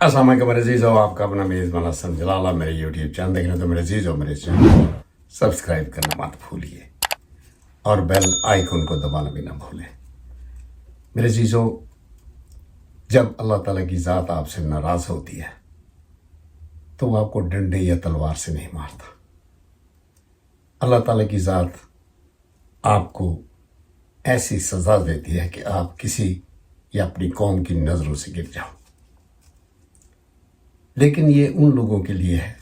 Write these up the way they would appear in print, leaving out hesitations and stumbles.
अस्सलाम वालेकुम मेरे अजीज़ हो, आपका अपना मेज़बान हसन जलाला मेरे यूट्यूब चैनल देखना तो मेरे अजीज़ हो मेरे चैनल को सब्सक्राइब करना मत भूलिए और बेल आइकन को दबाना भी ना भूलें। मेरे अजीज़ हो, जब अल्लाह ताला की ज़ात आपसे नाराज़ होती है तो वो आपको डंडे या तलवार से नहीं मारता। अल्लाह ताला की ज़ात आपको ऐसी सज़ा देती है कि आप किसी या अपनी कौम की नज़रों से गिर जाओ। लेकिन ये उन लोगों के लिए है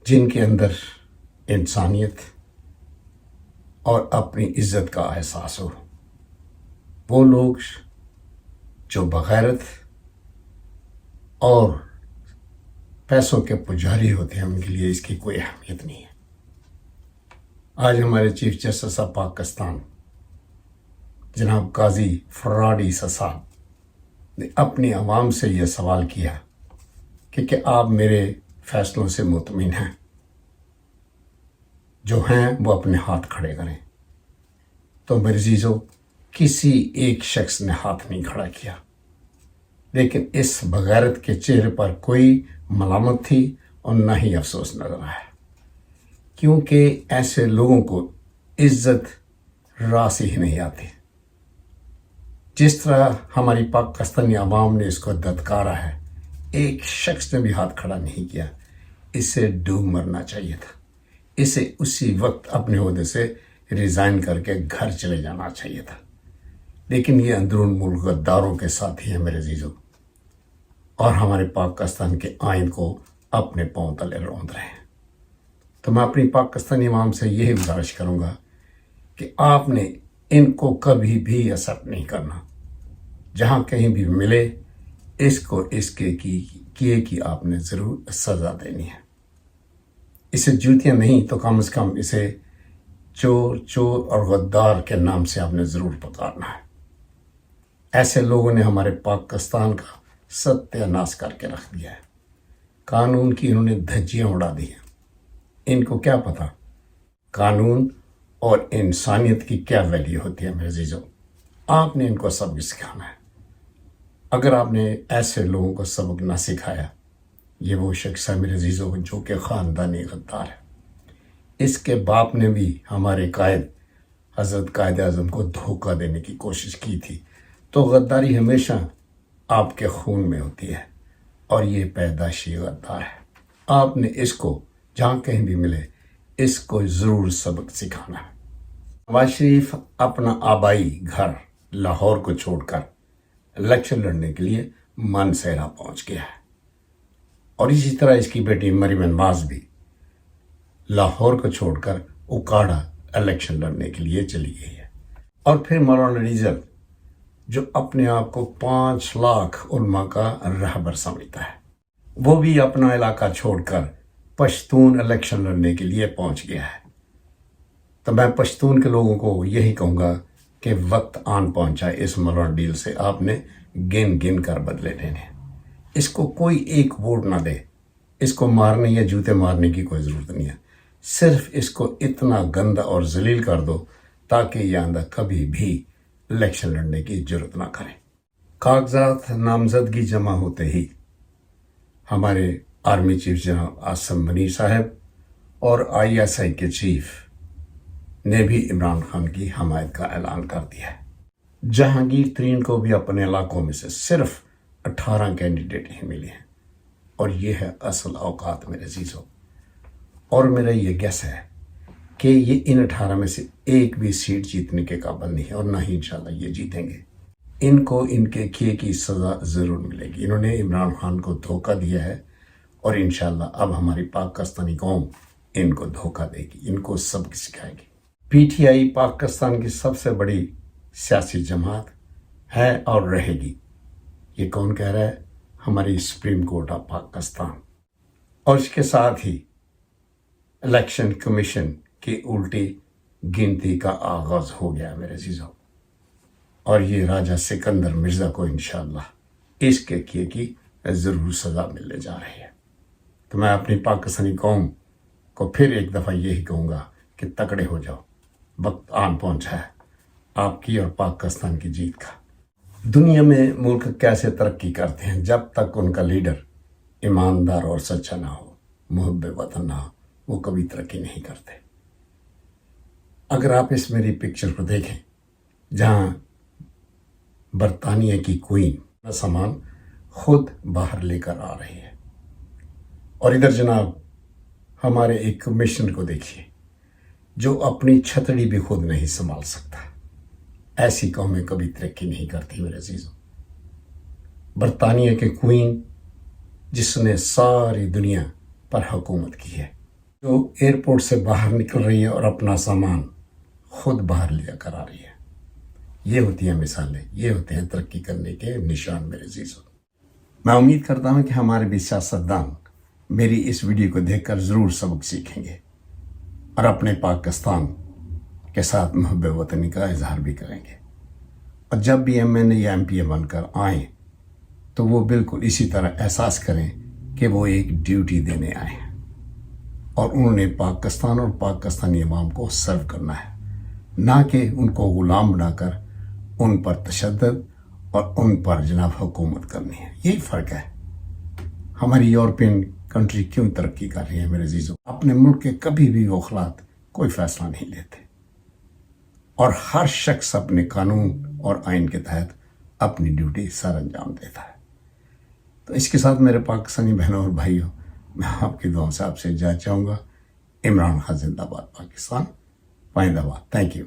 जिनके अंदर इंसानियत और अपनी इज्जत का एहसास हो। वो लोग जो बग़ैरत और पैसों के पुजारी होते हैं, उनके लिए इसकी कोई अहमियत नहीं है। आज हमारे चीफ जस्टिस ऑफ पाकिस्तान जनाब काजी फराड ईसा साहब ने अपनी आवाम से यह सवाल किया कि क्या आप मेरे फैसलों से मुतमिन हैं? जो हैं वो अपने हाथ खड़े करें। तो मेरे अज़ीज़ों, किसी एक शख्स ने हाथ नहीं खड़ा किया, लेकिन इस बग़ैरत के चेहरे पर कोई मलामत थी और न ही अफसोस नजर आया, क्योंकि ऐसे लोगों को इज्जत रास ही नहीं आती। जिस तरह हमारी पाकिस्तानी अवाम ने इसको धत्कारा है, एक शख्स ने भी हाथ खड़ा नहीं किया। इसे डूब मरना चाहिए था। इसे उसी वक्त अपने ओहदे से रिज़ाइन करके घर चले जाना चाहिए था। लेकिन ये अंदरून मुल्क गद्दारों के साथी हैं मेरे अज़ीज़ों, और हमारे पाकिस्तान के आइन को अपने पांव तले रौंद रहे हैं। तो मैं अपनी पाकिस्तानी अवाम से यही गुजारिश करूँगा कि आपने इनको कभी भी एक्सेप्ट नहीं करना। जहाँ कहीं भी मिले, इसको इसके किए कि आपने ज़रूर सज़ा देनी है। इसे जूतियाँ नहीं तो कम से कम इसे चोर और गद्दार के नाम से आपने ज़रूर पुकारना है। ऐसे लोगों ने हमारे पाकिस्तान का सत्यानाश करके रख दिया है। कानून की इन्होंने धज्जियाँ उड़ा दी हैं। इनको क्या पता कानून और इंसानियत की क्या वैल्यू होती है। मेरे अज़ीज़ों, आपने इनको सबक सिखाना है। अगर आपने ऐसे लोगों को सबक ना सिखाया, ये वो शख्स है मेरे अज़ीज़ों जो कि ख़ानदानी गद्दार है। इसके बाप ने भी हमारे कायद हज़रत कायद आज़म को धोखा देने की कोशिश की थी। तो गद्दारी हमेशा आपके खून में होती है और ये पैदाशी गद्दार है। आपने इसको जहाँ कहीं भी मिले, इसको ज़रूर सबक सिखाना है। नवाज शरीफ अपना आबाई घर लाहौर को छोड़कर इलेक्शन लड़ने के लिए मानसेरा पहुंच गया है, और इसी तरह इसकी बेटी मरीम नवाज भी लाहौर को छोड़कर उकाड़ा इलेक्शन लड़ने के लिए चली गई है। और फिर मौलाना रिजल जो अपने आप को 5 लाख उलमा का रहबर समझता है, वो भी अपना इलाका छोड़कर पश्तून इलेक्शन लड़ने के लिए पहुंच गया है। तो मैं पश्तून के लोगों को यही कहूँगा कि वक्त आन पहुंचा है। इस मौलाना डील से आपने गिन गिन कर बदले लेने। इसको कोई एक वोट ना दे। इसको मारने या जूते मारने की कोई ज़रूरत नहीं है। सिर्फ इसको इतना गंदा और जलील कर दो ताकि ये आंदा कभी भी इलेक्शन लड़ने की जरूरत ना करे। कागजात नामजदगी जमा होते ही हमारे आर्मी चीफ जनाब आसिम मुनीर साहब और ISI के चीफ ने भी इमरान खान की हमायत का ऐलान कर दिया है। जहांगीर तरीन को भी अपने इलाकों में से सिर्फ 18 कैंडिडेट ही मिले हैं, और ये है असल औकात मेरे अज़ीज़ों। और मेरा ये गेस है कि ये इन 18 में से एक भी सीट जीतने के काबिल नहीं है, और ना ही इंशाल्लाह ये जीतेंगे। इनको इनके किए की सज़ा ज़रूर मिलेगी। इन्होंने इमरान खान को धोखा दिया है, और इंशाल्लाह अब हमारी पाकिस्तानी कौम इनको धोखा देगी, इनको सबक सिखाएगी। PTI पाकिस्तान की सबसे बड़ी सियासी जमात है और रहेगी। ये कौन कह रहा है? हमारी सुप्रीम कोर्ट ऑफ पाकिस्तान। और इसके साथ ही इलेक्शन कमीशन की उल्टी गिनती का आगाज़ हो गया मेरे अज़ीज़ों, और ये राजा सिकंदर मिर्ज़ा को इंशाअल्लाह इसके किए की ज़रूर सज़ा मिलने जा रही है। तो मैं अपनी पाकिस्तानी कौम को फिर एक दफ़ा यही कहूँगा कि तकड़े हो जाओ। वक्त आन पहुँचा है आपकी और पाकिस्तान की जीत का। دنیا میں ملک کیسے ترقی کرتے ہیں؟ جب تک ان کا لیڈر ایماندار اور سچا نہ ہو، محب وطن نہ ہو، وہ کبھی ترقی نہیں کرتے۔ اگر آپ اس میری پکچر کو دیکھیں، جہاں برطانیہ کی کوئین سامان خود باہر لے کر آ رہی ہے، اور ادھر جناب ہمارے ایک کمشنر کو دیکھیے جو اپنی چھتڑی بھی خود نہیں سنبھال سکتا۔ ایسی قومیں کبھی ترقی نہیں کرتی میرے عزیزوں۔ برطانیہ کے کوئین جس نے ساری دنیا پر حکومت کی ہے، جو ایئرپورٹ سے باہر نکل رہی ہے اور اپنا سامان خود باہر لے کر آ رہی ہے، یہ ہوتی ہیں مثالیں، یہ ہوتے ہیں ترقی کرنے کے نشان میرے عزیزوں۔ میں امید کرتا ہوں کہ ہمارے بھی سیاستدان میری اس ویڈیو کو دیکھ کر ضرور سبق سیکھیں گے اور اپنے پاکستان کے ساتھ محب وطنی کا اظہار بھی کریں گے، اور جب بھی MNA یا MPA بن کر آئیں تو وہ بالکل اسی طرح احساس کریں کہ وہ ایک ڈیوٹی دینے آئے ہیں اور انہوں نے پاکستان اور پاکستانی عوام کو سرو کرنا ہے، نہ کہ ان کو غلام بنا کر ان پر تشدد اور ان پر جناب حکومت کرنی ہے۔ یہی فرق ہے۔ ہماری یورپین کنٹری کیوں ترقی کر رہی ہے میرے عزیزوں؟ اپنے ملک کے کبھی بھی وہ اخلاق کوئی فیصلہ نہیں لیتے، اور ہر شخص اپنے قانون اور آئین کے تحت اپنی ڈیوٹی سر انجام دیتا ہے۔ تو اس کے ساتھ میرے پاکستانی بہنوں اور بھائیوں، میں آپ کی دعاؤں سے آپ سے اجازت چاہوں گا۔ عمران خان زندہ باد، پاکستان پائندہ باد۔ Thank you.